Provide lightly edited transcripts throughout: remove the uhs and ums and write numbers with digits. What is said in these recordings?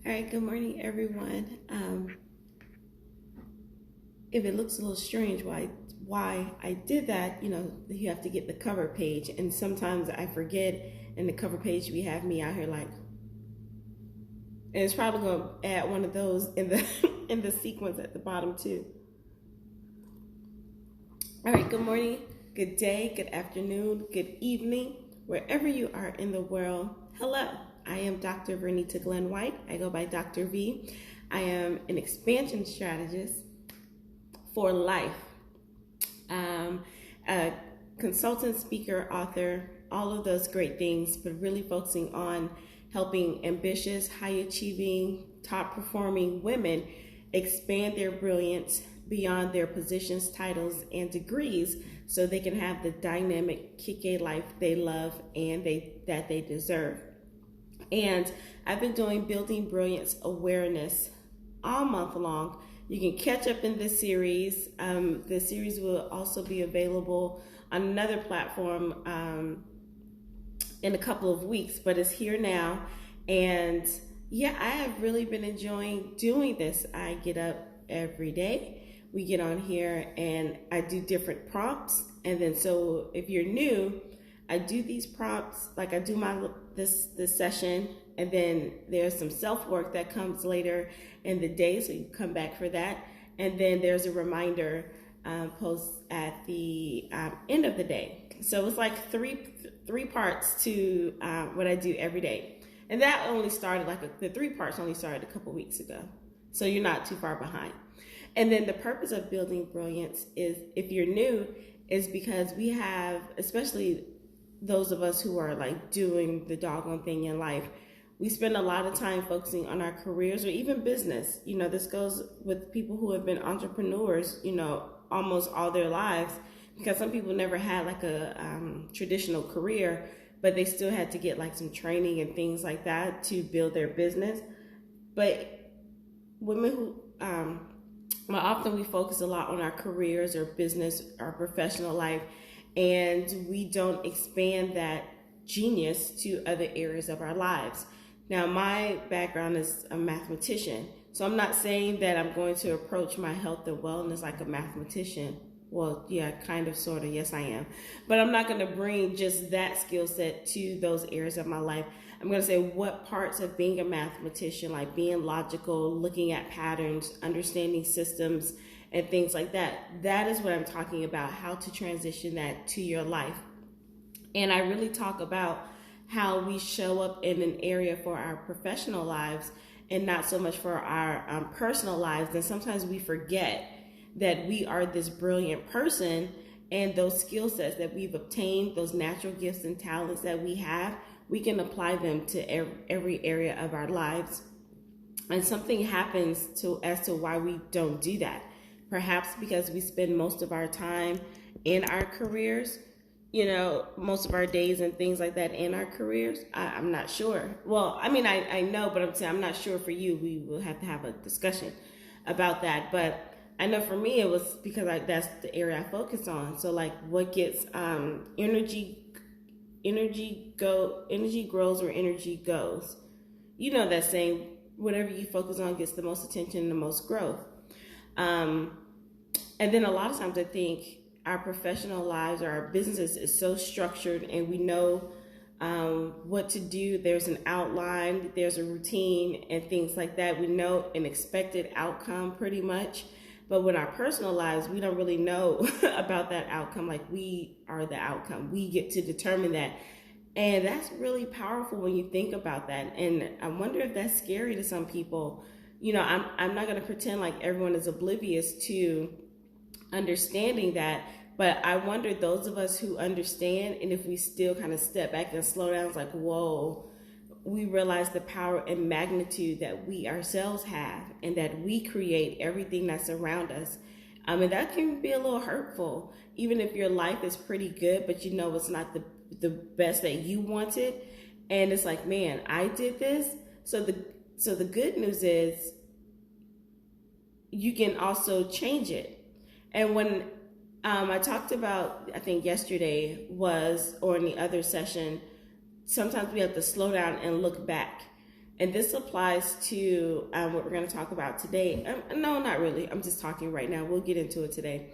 All right, good morning, everyone. If it looks a little strange why I did that, you have to get the cover page, and sometimes I forget. And the cover page we have me out here like, and it's probably going to add one of those in the in the sequence at the bottom too. All right, good morning, good day, good afternoon, good evening, wherever you are in the world. Hello. I am Dr. Vernita Glenn White. I go by Dr. V. I am an expansion strategist for life, a consultant, speaker, author, all of those great things, but really focusing on helping ambitious, high achieving, top performing women expand their brilliance beyond their positions, titles, and degrees so they can have the dynamic, kick-a life they love and that they deserve. And I've been doing Building Brilliance Awareness all month long. You can catch up in this series. The series will also be available on another platform in a couple of weeks, but it's here now. And yeah, I have really been enjoying doing this. I get up every day. We get on here and I do different prompts. And then so if you're new, I do these prompts, like I do this session, and then there's some self-work that comes later in the day, so you come back for that. And then there's a reminder post at the end of the day. So it's like three parts to what I do every day. And that only started, the 3 parts only started a couple weeks ago. So you're not too far behind. And then the purpose of Building Brilliance is, if you're new, is because we have, especially those of us who are like doing the doggone thing in life, we spend a lot of time focusing on our careers or even business. This goes with people who have been entrepreneurs, almost all their lives, because some people never had like a traditional career, but they still had to get like some training and things like that to build their business. But women who, often we focus a lot on our careers or business or professional life, and we don't expand that genius to other areas of our lives. Now, my background is a mathematician, so I'm not saying that I'm going to approach my health and wellness like a mathematician. Well, yeah, kind of, sort of, yes, I am. But I'm not going to bring just that skill set to those areas of my life. I'm going to say what parts of being a mathematician, like being logical, looking at patterns, understanding systems, and things like that. That is what I'm talking about, how to transition that to your life. And I really talk about how we show up in an area for our professional lives and not so much for our personal lives. And sometimes we forget that we are this brilliant person, and those skill sets that we've obtained, those natural gifts and talents that we have, we can apply them to every area of our lives. And something happens as to why we don't do that. Perhaps because we spend most of our time in our careers, most of our days and things like that in our careers. I'm not sure. Well, I mean, I know, but I'm saying I'm not sure for you. We will have to have a discussion about that. But I know for me, it was because that's the area I focus on. So like what gets energy grows where energy goes. That saying, whatever you focus on gets the most attention and the most growth. And then a lot of times I think our professional lives or our businesses is so structured, and we know what to do. There's an outline, there's a routine and things like that. We know an expected outcome pretty much. But with our personal lives, we don't really know about that outcome. Like, we are the outcome. We get to determine that. And that's really powerful when you think about that. And I wonder if that's scary to some people. I'm not going to pretend like everyone is oblivious to understanding that, but I wonder, those of us who understand, and if we still kind of step back and slow down, it's like, whoa, we realize the power and magnitude that we ourselves have, and that we create everything that's around us. And that can be a little hurtful, even if your life is pretty good, but it's not the best that you wanted. And it's like, man, I did this. So the good news is you can also change it. And when I talked about, I think yesterday or in the other session, sometimes we have to slow down and look back. And this applies to what we're going to talk about today. No, not really. I'm just talking right now. We'll get into it today.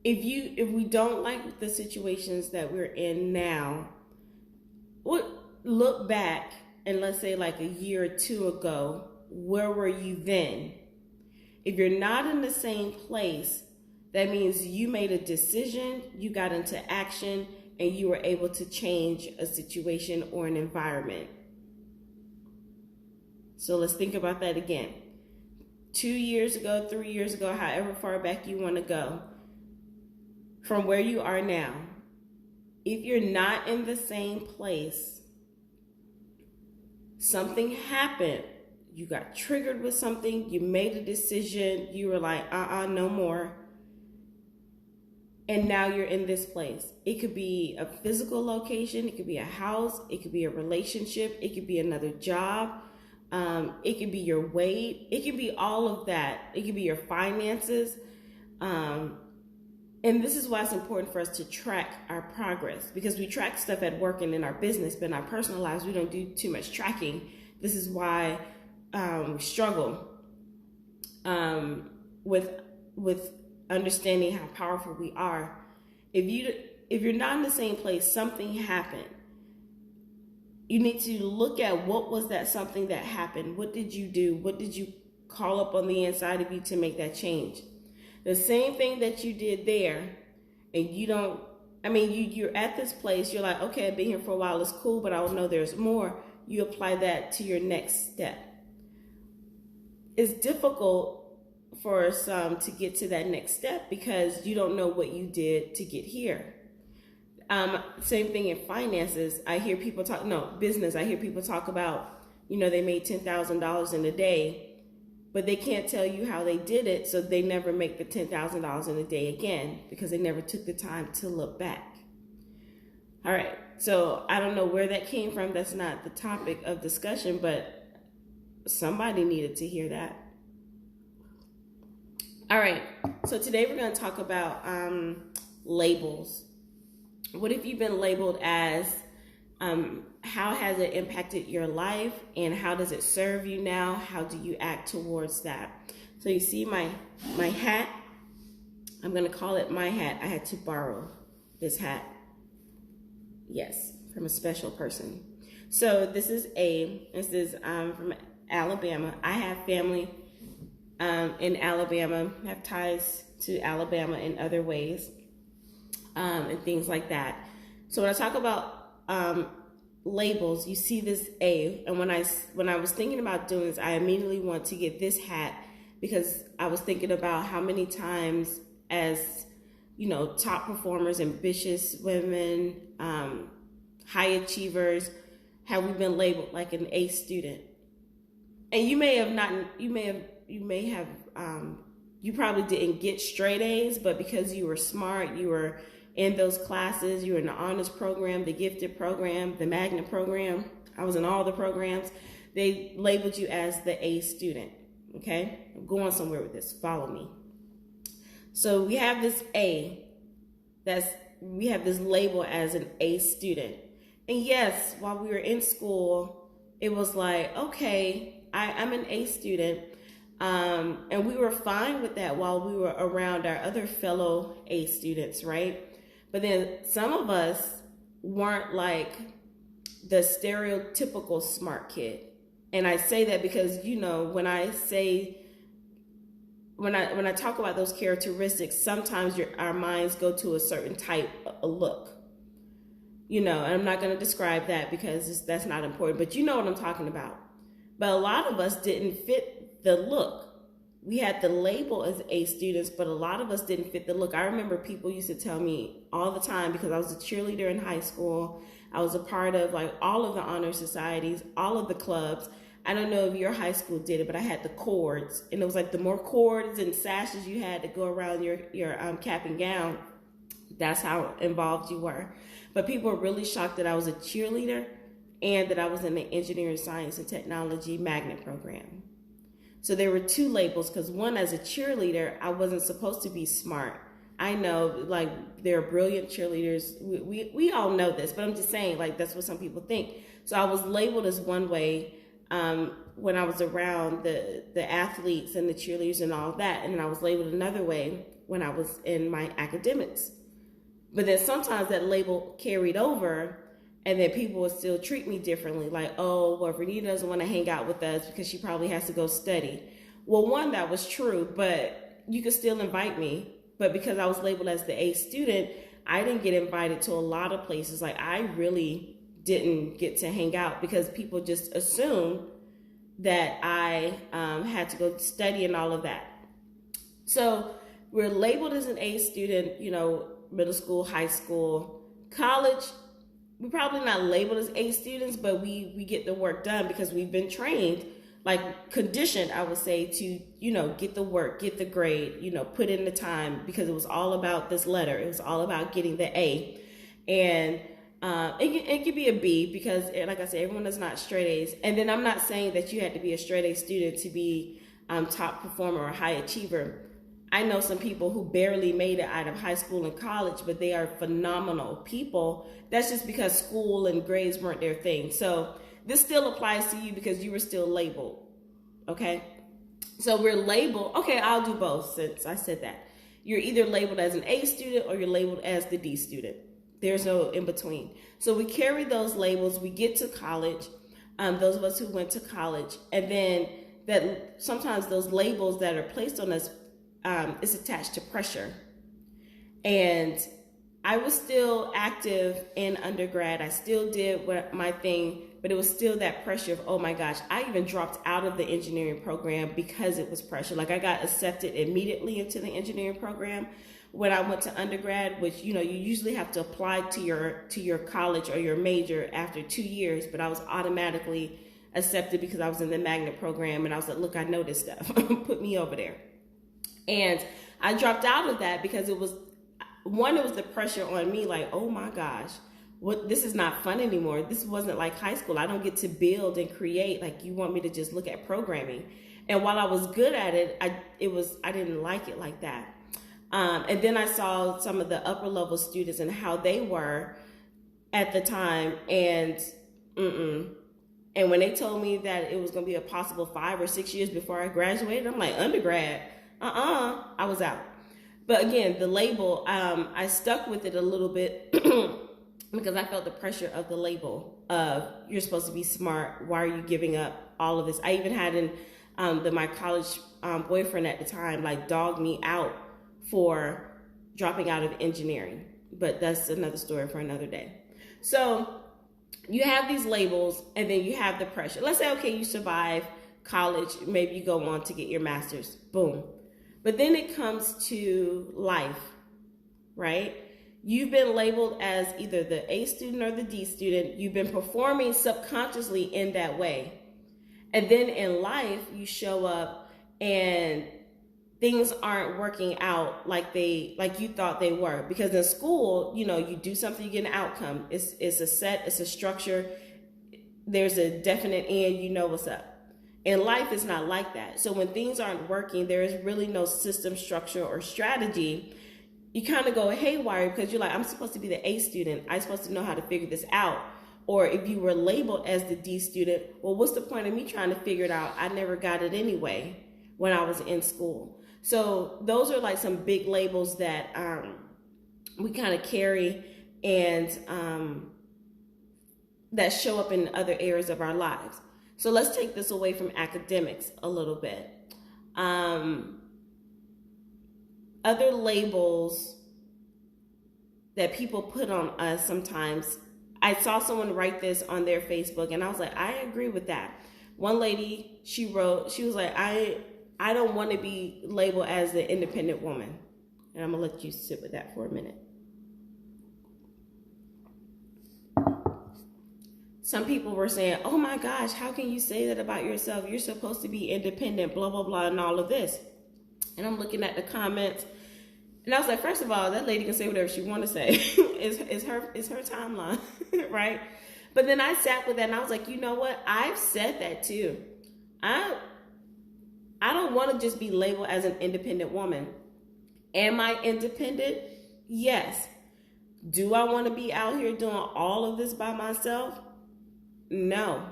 If we don't like the situations that we're in now, we'll look back and let's say like a year or two ago, where were you then? If you're not in the same place, that means you made a decision, you got into action, and you were able to change a situation or an environment. So let's think about that again. 2 years ago, 3 years ago, however far back you want to go, from where you are now, if you're not in the same place, something happened. You got triggered with something, you made a decision, you were like, no more. And now you're in this place. It could be a physical location, it could be a house, it could be a relationship, it could be another job, it could be your weight, it could be all of that. It could be your finances. And this is why it's important for us to track our progress, because we track stuff at work and in our business, but in our personal lives, we don't do too much tracking. This is why we struggle with understanding how powerful we are. If you're not in the same place, something happened. You need to look at what was that something that happened. What did you do? What did you call up on the inside of you to make that change? The same thing that you did there, and you're at this place, you're like, okay, I've been here for a while, it's cool, but I know there's more. You apply that to your next step. It's difficult for some to get to that next step because you don't know what you did to get here. Same thing in finances. I hear people talk about, they made $10,000 in a day, but they can't tell you how they did it, so they never make the $10,000 in a day again because they never took the time to look back. All right, so I don't know where that came from. That's not the topic of discussion, but somebody needed to hear that. All right, so today we're going to talk about labels. What if you've been labeled as, how has it impacted your life, and how does it serve you now? How do you act towards that? So you see my hat, I'm going to call it my hat. I had to borrow this hat. Yes, from a special person. So this is from Alabama. I have family in Alabama, I have ties to Alabama in other ways, and things like that. So when I talk about labels, you see this A, and when I was thinking about doing this, I immediately want to get this hat because I was thinking about how many times as top performers, ambitious women, high achievers, have we been labeled like an A student. And you probably didn't get straight A's, but because you were smart, you were in those classes, you were in the honors program, the gifted program, the magnet program. I was in all the programs. They labeled you as the A student. Okay, I'm going somewhere with this. Follow me. So we have this A, we have this label as an A student. And yes, while we were in school, it was like, okay, I'm an A student. And we were fine with that while we were around our other fellow A students, right? But then some of us weren't like the stereotypical smart kid. And I say that because, when I talk about those characteristics, sometimes our minds go to a certain type of look. And I'm not going to describe that because that's not important, but you know what I'm talking about. But a lot of us didn't fit the look. We had the label as A students, but a lot of us didn't fit the look. I remember people used to tell me all the time, because I was a cheerleader in high school. I was a part of like all of the honor societies, all of the clubs. I don't know if your high school did it, but I had the cords, and it was like the more cords and sashes you had to go around your cap and gown, that's how involved you were. But people were really shocked that I was a cheerleader and that I was in the engineering, science, and technology magnet program. So there were two labels, because one, as a cheerleader, I wasn't supposed to be smart. I know, like, they're brilliant cheerleaders. We all know this, but I'm just saying, like, that's what some people think. So I was labeled as one way when I was around the athletes and the cheerleaders and all of that. And then I was labeled another way when I was in my academics. But then sometimes that label carried over, and then people would still treat me differently. Like, oh, well, Vernita doesn't want to hang out with us because she probably has to go study. Well, one, that was true, but you could still invite me. But because I was labeled as the A student, I didn't get invited to a lot of places. Like, I really didn't get to hang out because people just assumed that I had to go study and all of that. So we're labeled as an A student, you know, middle school, high school, college. We're probably not labeled as A students, but we get the work done because we've been trained, like conditioned, I would say, to, you know, get the work, get the grade, you know, put in the time, because it was all about this letter. It was all about getting the A. And it could be a B because, like I said, everyone is not straight A's. And then I'm not saying that you had to be a straight A student to be top performer or high achiever. I know some people who barely made it out of high school and college, but they are phenomenal people. That's just because school and grades weren't their thing. So this still applies to you because you were still labeled, okay? So we're labeled, okay, I'll do both since I said that. You're either labeled as an A student or you're labeled as the D student. There's no in between. So we carry those labels, we get to college, those of us who went to college, and then that sometimes those labels that are placed on us is attached to pressure. And I was still active in undergrad. I still did my thing, but it was still that pressure of, oh my gosh, I even dropped out of the engineering program because it was pressure. Like, I got accepted immediately into the engineering program when I went to undergrad, which, you know, you usually have to apply to your college or your major after 2 years, but I was automatically accepted because I was in the magnet program, and I was like, look, I know this stuff. Put me over there. And I dropped out of that because it was the pressure on me, like, oh my gosh, this is not fun anymore. This wasn't like high school. I don't get to build and create. Like, you want me to just look at programming. And while I was good at it, I didn't like it like that. And then I saw some of the upper level students and how they were at the time, and and when they told me that it was going to be a possible 5 or 6 years before I graduated, I'm like, undergrad? I was out. But again, the label, I stuck with it a little bit because I felt the pressure of the label of, you're supposed to be smart. Why are you giving up all of this? I even had my college boyfriend at the time, like, dog me out for dropping out of engineering. But that's another story for another day. So you have these labels, and then you have the pressure. Let's say, okay, you survive college. Maybe you go on to get your master's. Boom. But then it comes to life, right? You've been labeled as either the A student or the D student. You've been performing subconsciously in that way. And then in life, you show up and things aren't working out like you thought they were. Because in school, you know, you do something, you get an outcome. It's a structure. There's a definite end, you know what's up. In life, it's not like that. So when things aren't working, there is really no system, structure, or strategy. You kind of go haywire because you're like, I'm supposed to be the A student. I'm supposed to know how to figure this out. Or if you were labeled as the D student, well, what's the point of me trying to figure it out? I never got it anyway when I was in school. So those are like some big labels that we kind of carry and that show up in other areas of our lives. So let's take this away from academics a little bit. Other labels that people put on us sometimes. I saw someone write this on their Facebook, and I was like, I agree with that. One lady, she was like, I don't want to be labeled as the independent woman. And I'm going to let you sit with that for a minute. Some people were saying, oh my gosh, how can you say that about yourself? You're supposed to be independent, blah, blah, blah, and all of this. And I'm looking at the comments, and I was like, first of all, that lady can say whatever she want to say. It's her timeline, right? But then I sat with that, and I was like, you know what? I've said that too. I don't want to just be labeled as an independent woman. Am I independent? Yes. Do I want to be out here doing all of this by myself? No.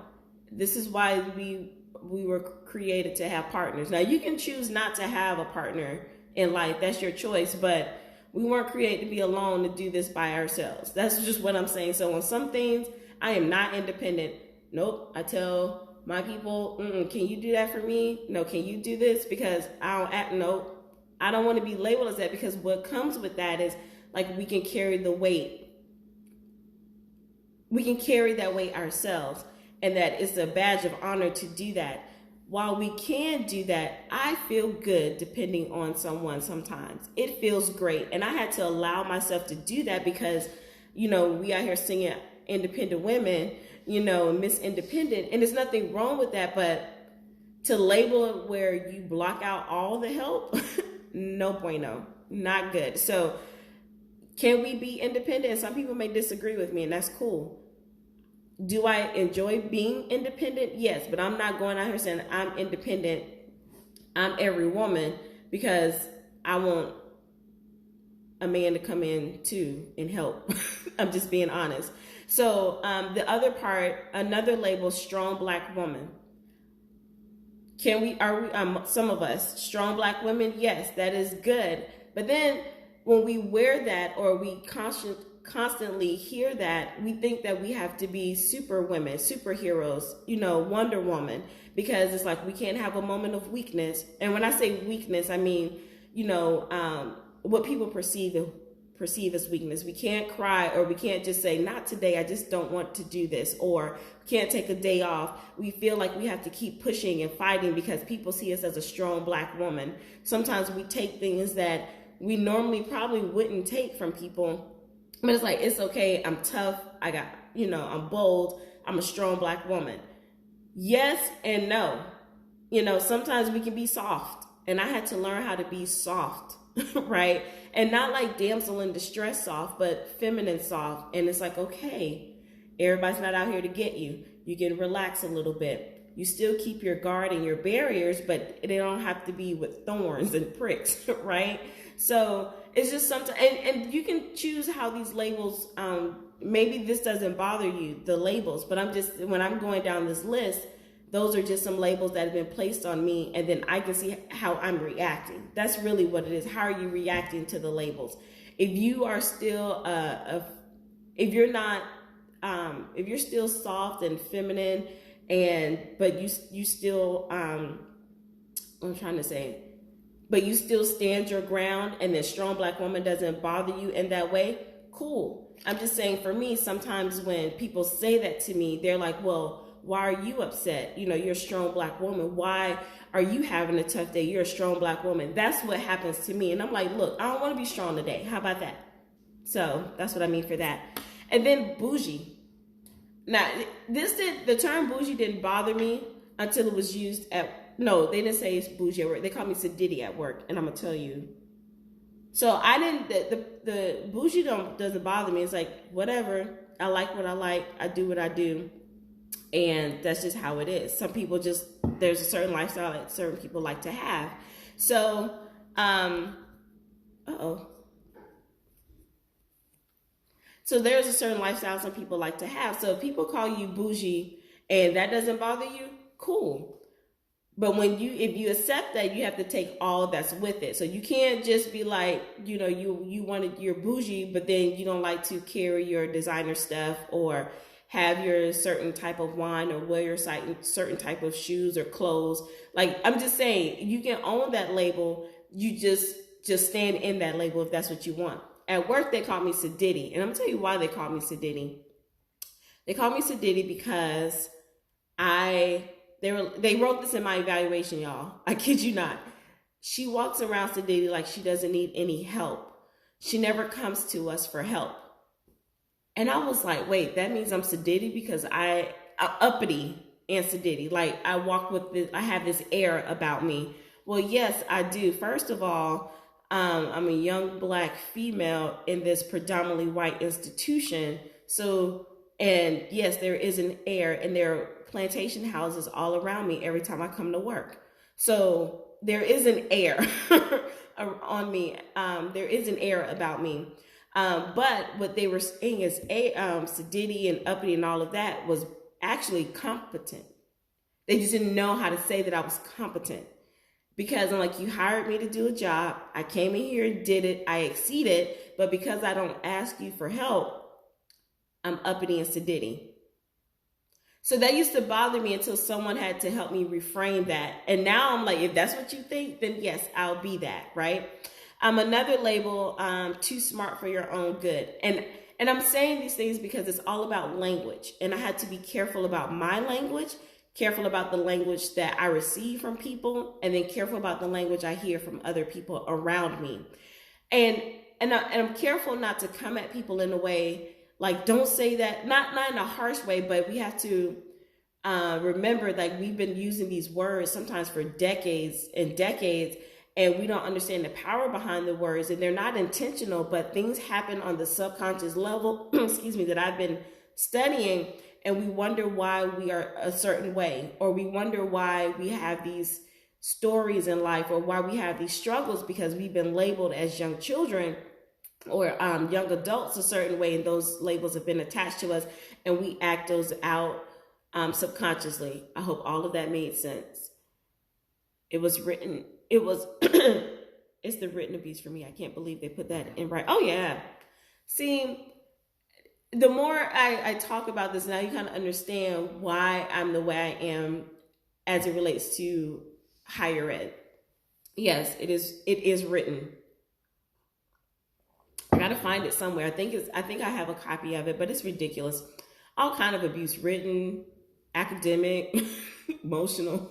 This is why we were created to have partners. Now you can choose not to have a partner in life. That's your choice, but we weren't created to be alone to do this by ourselves. That's just what I'm saying. So on some things, I am not independent. Nope. I tell my people, can you do that for me? No, can you do this? Because I don't act, nope. I don't want to be labeled as that, because what comes with that is like we can carry the weight. We can carry that weight ourselves, and that it's a badge of honor to do that. While we can do that, I feel good depending on someone sometimes. It feels great. And I had to allow myself to do that because, we out here singing independent women, Miss Independent. And there's nothing wrong with that, but to label it where you block out all the help, no bueno, not good. So can we be independent? And some people may disagree with me, and that's cool. Do I enjoy being independent? Yes, but I'm not going out here saying I'm independent. I'm every woman because I want a man to come in too and help. I'm just being honest. So the other part, another label, strong Black woman. Are we, some of us, strong Black women? Yes, that is good. But then when we wear that, or we constantly hear that, we think that we have to be super women, superheroes, Wonder Woman, because it's like we can't have a moment of weakness. And when I say weakness, I mean, what people perceive as weakness. We can't cry, or we can't just say, not today, I just don't want to do this, or can't take a day off. We feel like we have to keep pushing and fighting because people see us as a strong Black woman. Sometimes we take things that we normally probably wouldn't take from people. But it's like, it's okay. I'm tough. I'm bold. I'm a strong Black woman. Yes and no. Sometimes we can be soft. And I had to learn how to be soft, right? And not like damsel in distress soft, but feminine soft. And it's like, okay, everybody's not out here to get you. You can relax a little bit. You still keep your guard and your barriers, but they don't have to be with thorns and pricks, right? So it's just something, and you can choose how these labels, maybe this doesn't bother you, the labels, but when I'm going down this list, those are just some labels that have been placed on me, and then I can see how I'm reacting. That's really what it is. How are you reacting to the labels? If you are still, if you're still soft and feminine, but you still, I'm trying to say, but you still stand your ground, and the strong Black woman doesn't bother you in that way, cool. I'm just saying, for me, sometimes when people say that to me, they're like, well, why are you upset? You're a strong Black woman. Why are you having a tough day? You're a strong Black woman. That's what happens to me. And I'm like, look, I don't want to be strong today. How about that? So that's what I mean for that. And then bougie. Now, the term bougie didn't bother me until it was used no, they didn't say it's bougie at work. They called me sedity at work, and I'm gonna tell you. So I didn't. The bougie doesn't bother me. It's like, whatever. I like what I like. I do what I do, and that's just how it is. Some people there's a certain lifestyle that certain people like to have. So, So there's a certain lifestyle some people like to have. So if people call you bougie and that doesn't bother you, cool. But if you accept that, you have to take all that's with it. So you can't just be like, you're bougie, but then you don't like to carry your designer stuff or have your certain type of wine or wear your certain type of shoes or clothes. Like, I'm just saying, you can own that label. You just stand in that label if that's what you want. At work, they call me sedity. And I'm going to tell you why they call me sedity. They call me sedity because they wrote this in my evaluation, y'all. I kid you not. She walks around sedity like she doesn't need any help. She never comes to us for help. And I was like, wait, that means I'm sedity because I'm uppity and sedity. Like, I have this air about me. Well, yes, I do. First of all, I'm a young Black female in this predominantly white institution. So, and yes, there is an air, and there are plantation houses all around me every time I come to work. So there is an air on me. There is an air about me. But what they were saying is sedity and uppity and all of that was actually competent. They just didn't know how to say that I was competent. Because I'm like, you hired me to do a job. I came in here and did it. I exceeded. But because I don't ask you for help, I'm uppity and sedity. So that used to bother me until someone had to help me reframe that. And now I'm like, if that's what you think, then yes, I'll be that, right? Another label, too smart for your own good. And I'm saying these things because it's all about language. And I had to be careful about my language, careful about the language that I receive from people, and then careful about the language I hear from other people around me. And I'm careful not to come at people in a way like, don't say that, not in a harsh way, but we have to remember, like, we've been using these words sometimes for decades and decades, and we don't understand the power behind the words, and they're not intentional, but things happen on the subconscious level, excuse me, that I've been studying, and we wonder why we are a certain way, or we wonder why we have these stories in life, or why we have these struggles because we've been labeled as young children or young adults a certain way, and those labels have been attached to us, and we act those out subconsciously. I hope all of that made sense. It's the written abuse for me. I can't believe they put that in right. Oh yeah. See, the more I talk about this, now you kind of understand why I'm the way I am as it relates to higher ed. Yes, it is written. I gotta find it somewhere. I think I have a copy of it, but it's ridiculous. All kind of abuse, written, academic, emotional.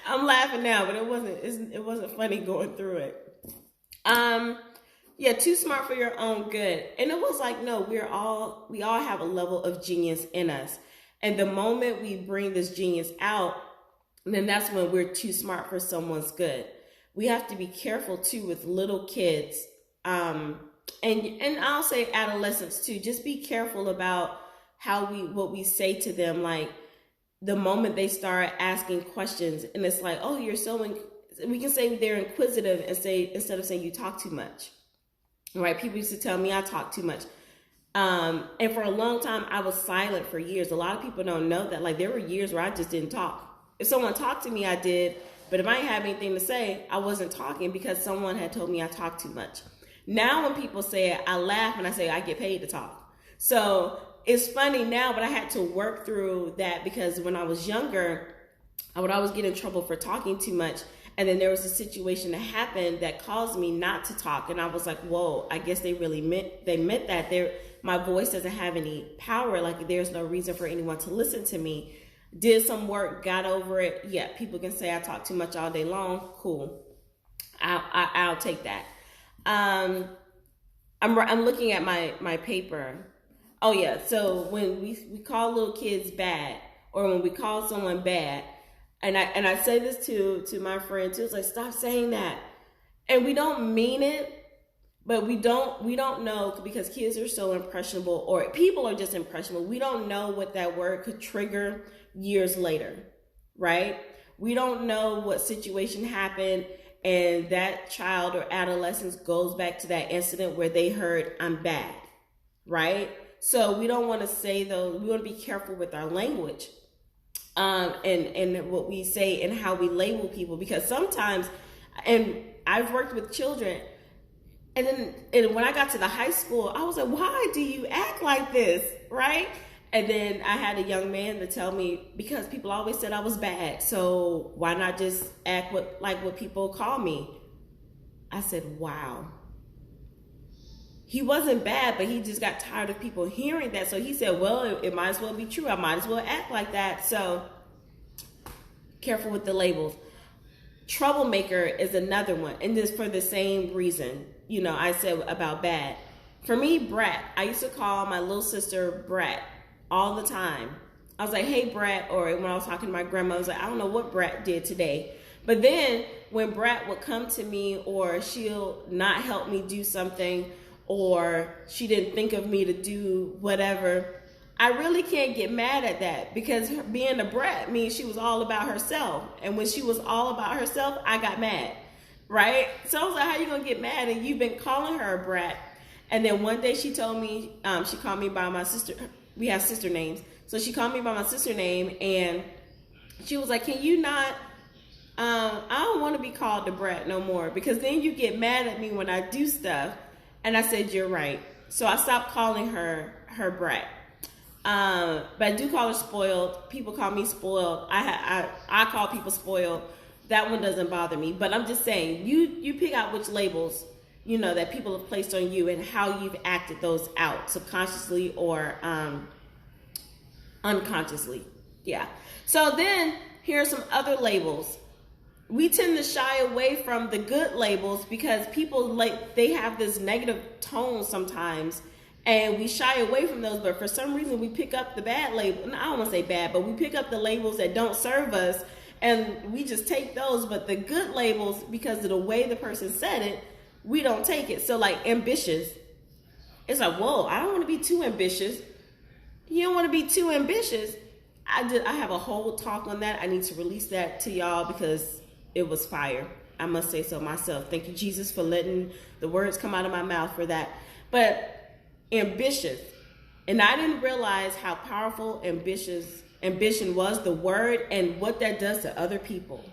I'm laughing now, but it wasn't funny going through it. Yeah, too smart for your own good. And it was like, no, we all have a level of genius in us. And the moment we bring this genius out, then that's when we're too smart for someone's good. We have to be careful too with little kids. And I'll say adolescents too. Just be careful about what we say to them. Like the moment they start asking questions, and it's like, oh, you're so. We can say they're inquisitive and say, instead of saying you talk too much, right? People used to tell me I talk too much. And for a long time, I was silent for years. A lot of people don't know that. Like there were years where I just didn't talk. If someone talked to me, I did. But if I didn't have anything to say, I wasn't talking because someone had told me I talk too much. Now when people say it, I laugh and I say I get paid to talk. So it's funny now, but I had to work through that because when I was younger, I would always get in trouble for talking too much. And then there was a situation that happened that caused me not to talk. And I was like, whoa, I guess they meant that my voice doesn't have any power. Like there's no reason for anyone to listen to me. Did some work, got over it. Yeah, people can say I talk too much all day long. Cool. I'll take that. I'm looking at my paper. Oh yeah. So when we call little kids bad, or when we call someone bad, and I say this to my friend too. It's like, stop saying that. And we don't mean it, but we don't know, because kids are so impressionable, or people are just impressionable. We don't know what that word could trigger years later, right? We don't know what situation happened and that child or adolescent goes back to that incident where they heard I'm bad, right? So we don't want to say those. We want to be careful with our language, and what we say and how we label people, because sometimes, and I've worked with children, and when I got to the high school, I was like, why do you act like this, right? And then I had a young man to tell me, because people always said I was bad, so why not just act like what people call me? I said, wow. He wasn't bad, but he just got tired of people hearing that. So he said, well, it might as well be true. I might as well act like that. So careful with the labels. Troublemaker is another one, and this for the same reason, I said about bad. For me, brat. I used to call my little sister brat all the time. I was like, hey, brat. Or when I was talking to my grandma, I was like, I don't know what brat did today. But then when brat would come to me, or she'll not help me do something, or she didn't think of me to do whatever, I really can't get mad at that, because being a brat means she was all about herself. And when she was all about herself, I got mad, right? So I was like, how you gonna get mad? And you've been calling her a brat. And then one day she told me, she called me by my sister. We have sister names. So she called me by my sister name, and she was like, can you not, I don't want to be called the brat no more, because then you get mad at me when I do stuff. And I said, you're right. So I stopped calling her brat. But I do call her spoiled. People call me spoiled. I call people spoiled. That one doesn't bother me. But I'm just saying, you pick out which labels, that people have placed on you, and how you've acted those out, subconsciously or unconsciously. Yeah. So then here are some other labels. We tend to shy away from the good labels because people they have this negative tone sometimes, and we shy away from those. But for some reason, we pick up the bad label. I don't want to say bad, but we pick up the labels that don't serve us, and we just take those. But the good labels, because of the way the person said it, we don't take it. So like ambitious, it's like, whoa, I don't want to be too ambitious. You don't want to be too ambitious. I have a whole talk on that. I need to release that to y'all because it was fire. I must say so myself. Thank you, Jesus, for letting the words come out of my mouth for that. But ambitious. And I didn't realize how powerful ambition was, the word, and what that does to other people.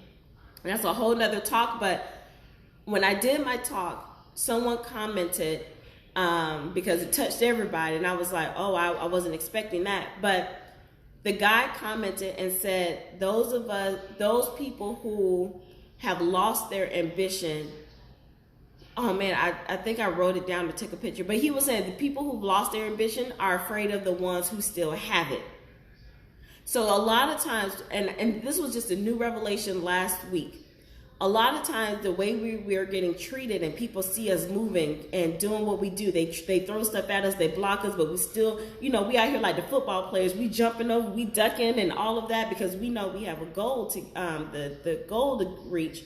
And that's a whole nother talk. But when I did my talk, someone commented, because it touched everybody. And I was like, oh, I wasn't expecting that. But the guy commented and said, those people who have lost their ambition. Oh man, I think I wrote it down to take a picture. But he was saying the people who've lost their ambition are afraid of the ones who still have it. So a lot of times, and this was just a new revelation last week, a lot of times the way we're getting treated, and people see us moving and doing what we do, they throw stuff at us, they block us, but we still, we out here like the football players, we jumping over, we ducking and all of that, because we know we have a goal to, the goal to reach.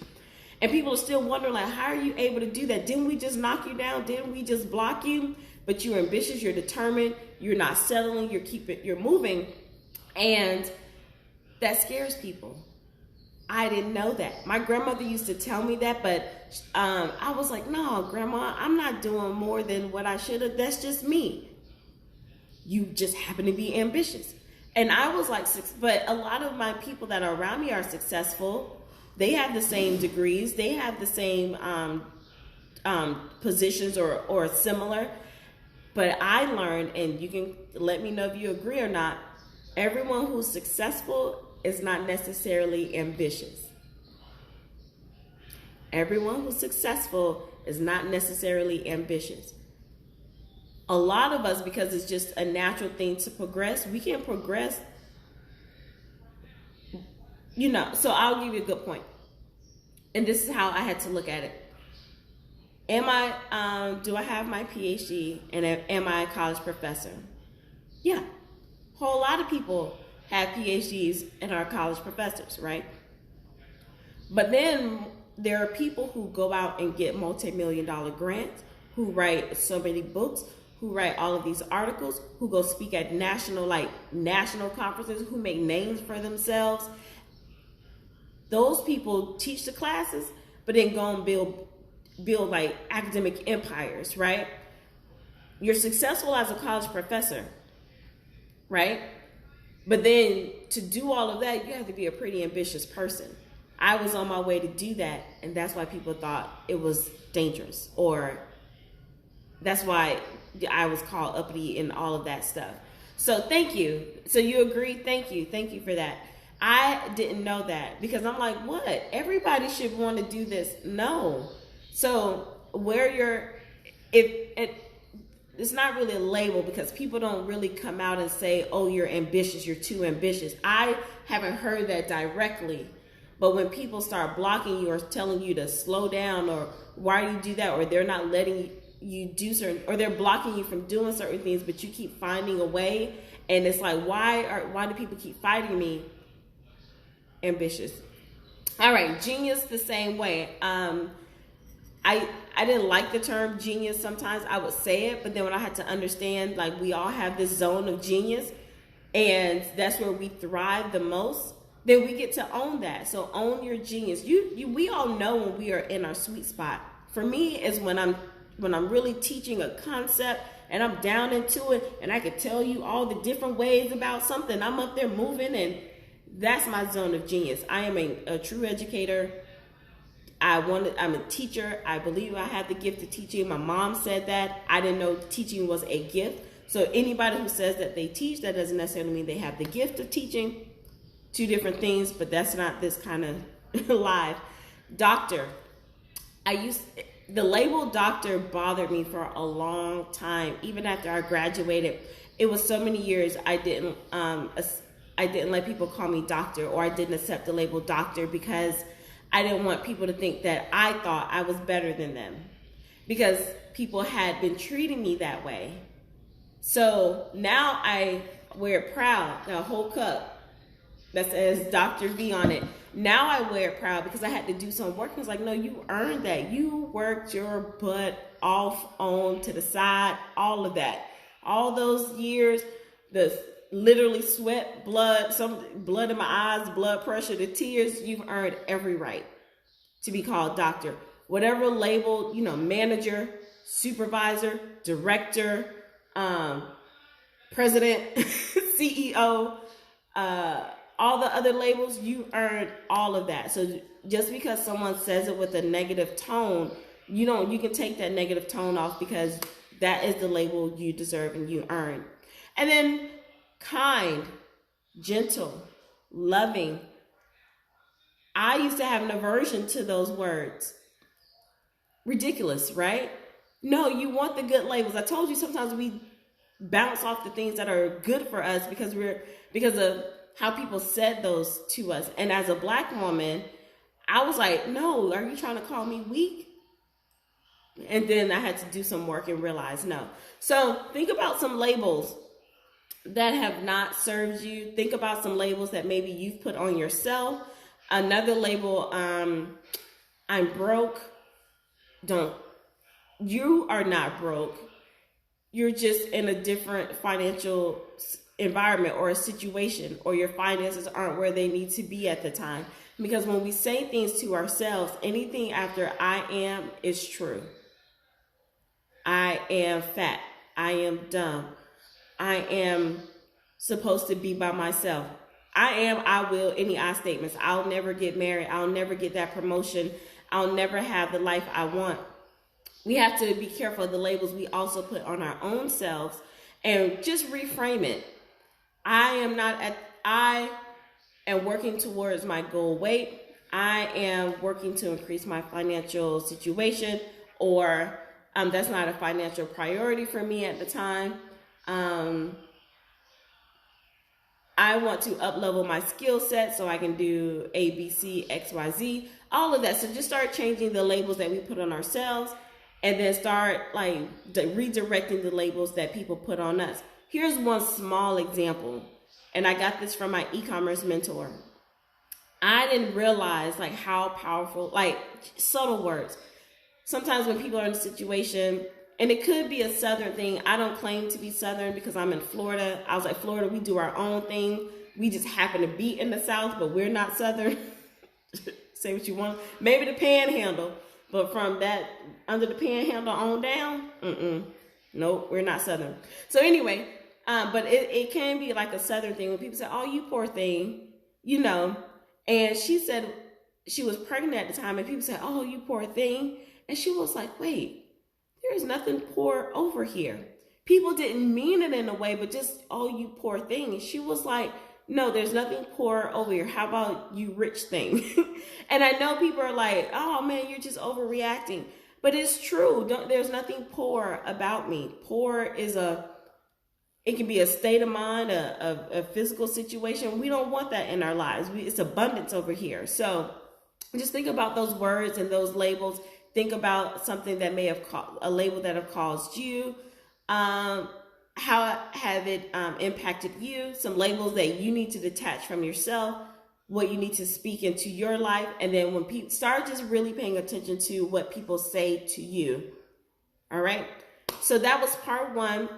And people are still wondering, like, how are you able to do that? Didn't we just knock you down? Didn't we just block you? But you're ambitious, you're determined, you're not settling, you're moving. And that scares people. I didn't know that. My grandmother used to tell me that, but I was like, no, Grandma, I'm not doing more than what I should have. That's just me. You just happen to be ambitious. And I was like, but a lot of my people that are around me are successful. They have the same degrees. They have the same positions or similar. But I learned, and you can let me know if you agree or not, everyone who's successful is not necessarily ambitious. Everyone who's successful is not necessarily ambitious. A lot of us, because it's just a natural thing to progress, we can progress, so I'll give you a good point. And this is how I had to look at it. Do I have my PhD, and am I a college professor? Yeah. A whole lot of people have PhDs and are college professors, right? But then there are people who go out and get multi-million-dollar grants, who write so many books, who write all of these articles, who go speak at national conferences, who make names for themselves. Those people teach the classes, but then go and build like academic empires, right? You're successful as a college professor, right? But then to do all of that, you have to be a pretty ambitious person. I was on my way to do that, and that's why people thought it was dangerous, or that's why I was called uppity and all of that stuff. So thank you. So you agree? Thank you. Thank you for that. I didn't know that, because I'm like, what? Everybody should want to do this. No. So it's not really a label, because people don't really come out and say, oh, you're ambitious, you're too ambitious. I haven't heard that directly. But when people start blocking you or telling you to slow down, or why do you do that, or they're not letting you do certain, or they're blocking you from doing certain things, but you keep finding a way, and it's like, why do people keep fighting me? Ambitious. All right, genius the same way. I didn't like the term genius sometimes. I would say it, but then when I had to understand, like, we all have this zone of genius, and that's where we thrive the most, then we get to own that. So own your genius. We all know when we are in our sweet spot. For me, is when I'm really teaching a concept and I'm down into it, and I could tell you all the different ways about something. I'm up there moving, and that's my zone of genius. I am a true educator. I'm a teacher. I believe I have the gift of teaching. My mom said that. I didn't know teaching was a gift. So anybody who says that they teach, that doesn't necessarily mean they have the gift of teaching. Two different things, but that's not this kind of live. Doctor. The label doctor bothered me for a long time. Even after I graduated, it was so many years I didn't let people call me doctor, or I didn't accept the label doctor, because I didn't want people to think that I thought I was better than them, because people had been treating me that way. So now I wear it proud, the whole cup that says Dr. V on it. Now I wear it proud because I had to do some work. It's like, no, you earned that. You worked your butt off, on to the side, all of that. All those years, the literally sweat, blood, some blood in my eyes, blood pressure, the tears, you've earned every right to be called doctor. Whatever label, manager, supervisor, director, president, CEO, all the other labels, you earned all of that. So just because someone says it with a negative tone, you can take that negative tone off, because that is the label you deserve and you earn. And then kind, gentle, loving. I used to have an aversion to those words. Ridiculous, right? No, you want the good labels. I told you sometimes we bounce off the things that are good for us because of how people said those to us. And as a Black woman, I was like, no, are you trying to call me weak? And then I had to do some work and realize no. So think about some labels that have not served you. Think about some labels that maybe you've put on yourself. Another label, I'm broke. You are not broke. You're just in a different financial environment or a situation, or your finances aren't where they need to be at the time. Because when we say things to ourselves, anything after I am is true. I am fat. I am dumb. I am supposed to be by myself. I will, any I statements. I'll never get married. I'll never get that promotion. I'll never have the life I want. We have to be careful of the labels we also put on our own selves, and just reframe it. I am working towards my goal weight. I am working to increase my financial situation, or that's not a financial priority for me at the time. I want to up-level my skill set so I can do A, B, C, X, Y, Z, all of that. So just start changing the labels that we put on ourselves, and then start redirecting the labels that people put on us. Here's one small example, and I got this from my e-commerce mentor. I didn't realize how powerful, subtle words. Sometimes when people are in a situation, and it could be a Southern thing. I don't claim to be Southern because I'm in Florida. I was like, Florida, we do our own thing. We just happen to be in the South, but we're not Southern. Say what you want. Maybe the Panhandle, but from that, under the Panhandle on down, nope, we're not Southern. So anyway, but it can be like a Southern thing when people say, oh, you poor thing, And she said she was pregnant at the time, and people said, oh, you poor thing. And she was like, wait. There's nothing poor over here. People didn't mean it in a way, but just, oh, you poor thing. And she was like, no, there's nothing poor over here. How about you rich thing? And I know people are like, oh man, you're just overreacting. But it's true. There's nothing poor about me. Poor is it can be a state of mind, a physical situation. We don't want that in our lives. It's abundance over here. So just think about those words and those labels. Think about something that may have a label that have caused you. How have it impacted you? Some labels that you need to detach from yourself, what you need to speak into your life. And then when people start just really paying attention to what people say to you. All right. So that was part one.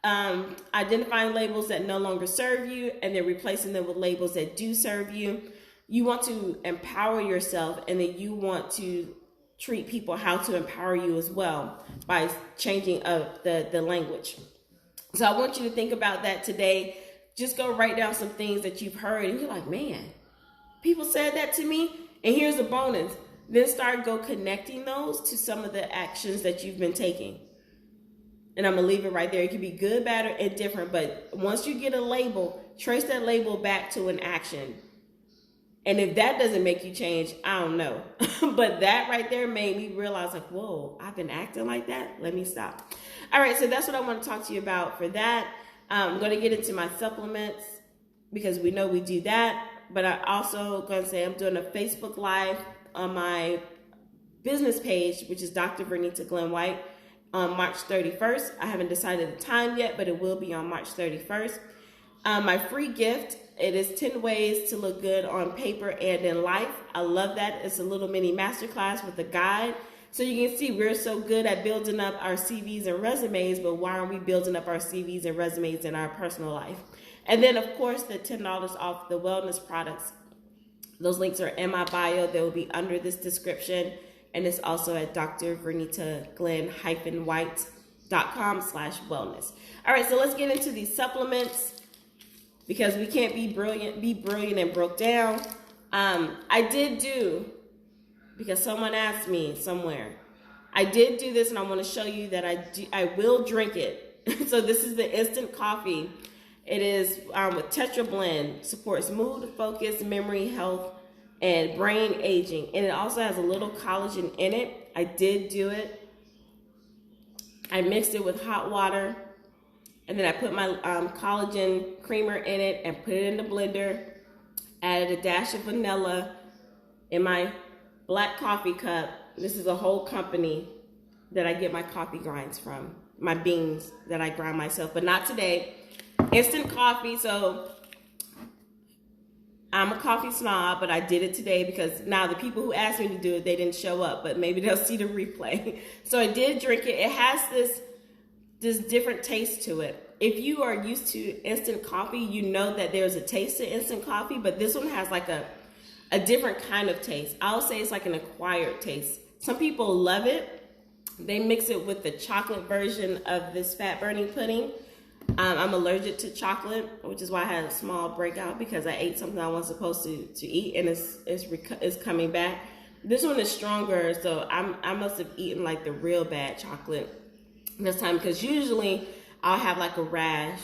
identifying labels that no longer serve you and then replacing them with labels that do serve you. You want to empower yourself, and then you want to treat people how to empower you as well by changing up the language. So I want you to think about that today. Just go write down some things that you've heard and you're like, man, people said that to me. And here's a bonus. Then go connecting those to some of the actions that you've been taking. And I'm going to leave it right there. It can be good, bad, or indifferent. But once you get a label, trace that label back to an action. And if that doesn't make you change, I don't know. But that right there made me realize, like, whoa, I've been acting like that. Let me stop. All right, so that's what I want to talk to you about for that. I'm going to get into my supplements because we know we do that. But I also going to say I'm doing a Facebook Live on my business page, which is Dr. Vernita Glenn White, on March 31st. I haven't decided the time yet, but it will be on March 31st. My free gift, it is 10 ways to look good on paper and in life. I love that. It's a little mini masterclass with a guide. So you can see we're so good at building up our CVs and resumes, but why aren't we building up our CVs and resumes in our personal life? And then, of course, the $10 off the wellness products. Those links are in my bio. They will be under this description. And it's also at drvernitaglenn-white.com/wellness. All right, so let's get into these supplements because we can't be brilliant and broke down. I did do, because someone asked me somewhere, I did do this and I want to show you that I will drink it. So this is the instant coffee. It is with Tetra Blend, supports mood, focus, memory, health, and brain aging. And it also has a little collagen in it. I did do it. I mixed it with hot water. And then I put my collagen creamer in it and put it in the blender. Added a dash of vanilla in my black coffee cup. This is a whole company that I get my coffee grinds from. My beans that I grind myself, but not today. Instant coffee. So I'm a coffee snob, but I did it today because now the people who asked me to do it, they didn't show up, but maybe they'll see the replay. So I did drink it. It has this different taste to it. If you are used to instant coffee, you know that there's a taste to instant coffee, but this one has like a different kind of taste. I'll say it's like an acquired taste. Some people love it. They mix it with the chocolate version of this fat burning pudding. I'm allergic to chocolate, which is why I had a small breakout because I ate something I wasn't supposed to eat, and it's coming back. This one is stronger, so I must have eaten like the real bad chocolate this time because usually I'll have like a rash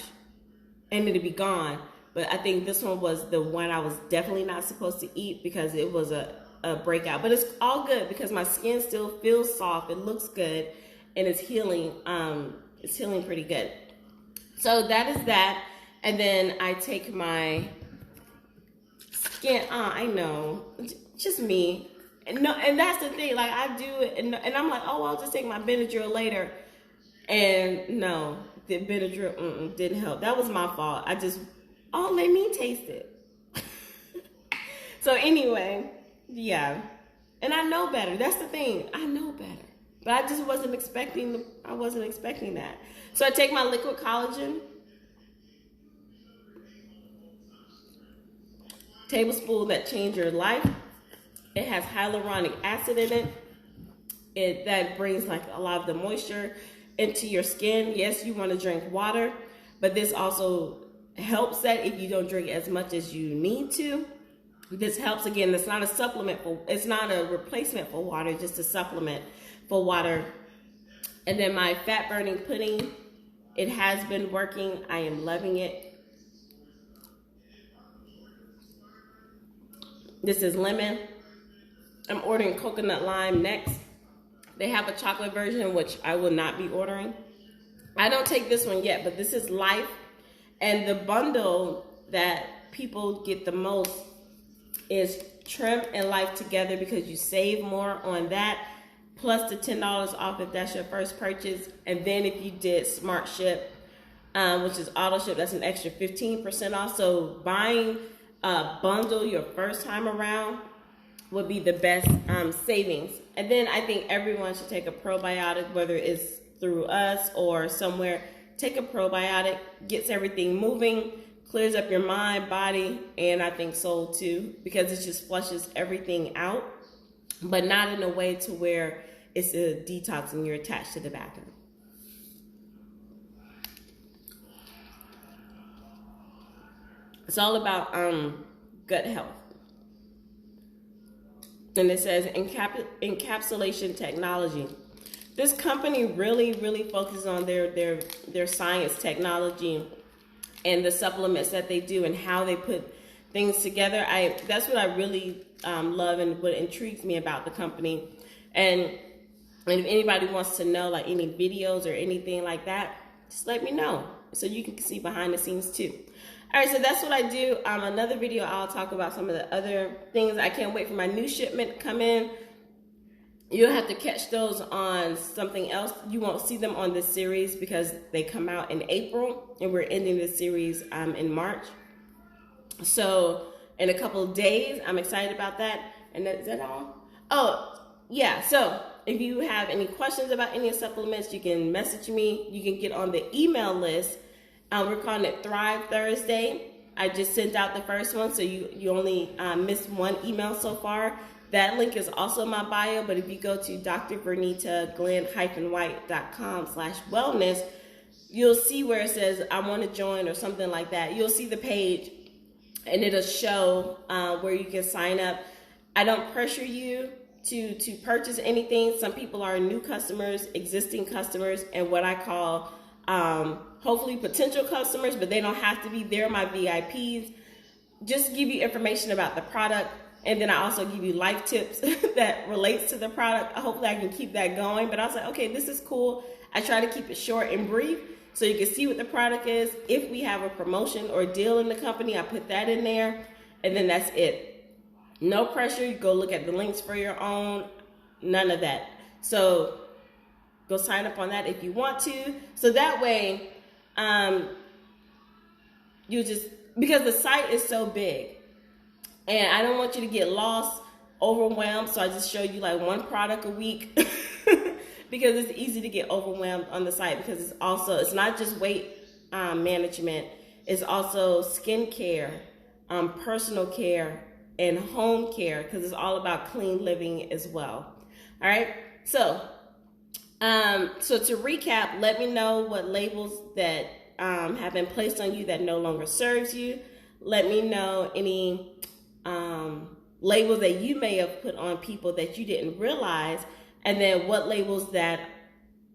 and it'll be gone. But I think this one was the one I was definitely not supposed to eat because it was a breakout. But it's all good because my skin still feels soft. It looks good, and it's healing. It's healing pretty good. So that is that. And then I take my skin. I know, just me. And no, and that's the thing. Like I do it, and I'm like, oh, I'll just take my Benadryl later. And no, the Benadryl didn't help. That was my fault. Let me taste it. So anyway, yeah. And I know better. That's the thing. I know better. But I just wasn't expecting that. So I take my liquid collagen, tablespoon that changed your life. It has hyaluronic acid in it. That brings like a lot of the moisture into your skin. Yes, you want to drink water, but this also helps that if you don't drink as much as you need to. This helps. Again, it's not a supplement it's not a replacement for water, just a supplement for water. And then my fat burning pudding, it has been working. I am loving it. This is lemon. I'm ordering coconut lime next. They have a chocolate version, which I will not be ordering. I don't take this one yet, but this is Life. And the bundle that people get the most is Trim and Life together because you save more on that, plus the $10 off if that's your first purchase. And then if you did Smart Ship, which is auto ship, that's an extra 15% off. So buying a bundle your first time around would be the best savings. And then I think everyone should take a probiotic, whether it's through us or somewhere. take a probiotic, gets everything moving, clears up your mind, body, and I think soul too, because it just flushes everything out, but not in a way to where it's a detox and you're attached to the bathroom. It's all about gut health. And it says encapsulation technology. This company really focuses on their science, technology, and the supplements that they do and how they put things together. That's what I really love and what intrigues me about the company. And if anybody wants to know like any videos or anything like that, just let me know so you can see behind the scenes too. All right, so that's what I do. Another video, I'll talk about some of the other things. I can't wait for my new shipment to come in. You'll have to catch those on something else. You won't see them on this series because they come out in April, and we're ending this series in March. So in a couple of days, I'm excited about that. And is that all? Oh, yeah. So if you have any questions about any supplements, you can message me. You can get on the email list. We're calling it Thrive Thursday. I just sent out the first one, so you only missed one email so far. That link is also in my bio, but if you go to drvernitaglenn-white.com/wellness, you'll see where it says, I want to join or something like that. You'll see the page, and it'll show where you can sign up. I don't pressure you to purchase anything. Some people are new customers, existing customers, and what I call hopefully potential customers, but they don't have to be. They're my VIPs. Just give you information about the product, and then I also give you life tips that relates to the product. Hopefully I can keep that going, but I was like, okay, this is cool. I try to keep it short and brief so you can see what the product is. If we have a promotion or deal in the company, I put that in there, and then that's it. No pressure. You go look at the links for your own. None of that. So go sign up on that if you want to. So that way, because the site is so big, and I don't want you to get lost, overwhelmed. So I just show you like one product a week because it's easy to get overwhelmed on the site, because it's not just weight management. It's also skincare, personal care, and home care, because it's all about clean living as well. All right. So to recap, let me know what labels that have been placed on you that no longer serves you. Let me know any labels that you may have put on people that you didn't realize, and then what labels that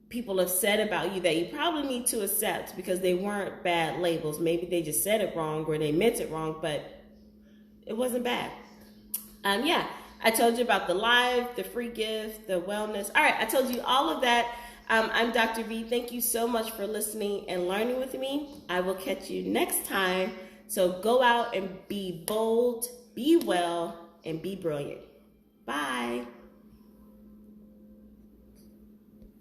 people have said about you that you probably need to accept because they weren't bad labels. Maybe they just said it wrong or they meant it wrong, but it wasn't bad. Yeah, I told you about the live, the free gift, the wellness. All right, I told you all of that. I'm Dr. V. Thank you so much for listening and learning with me. I will catch you next time. So go out and be bold, be well, and be brilliant.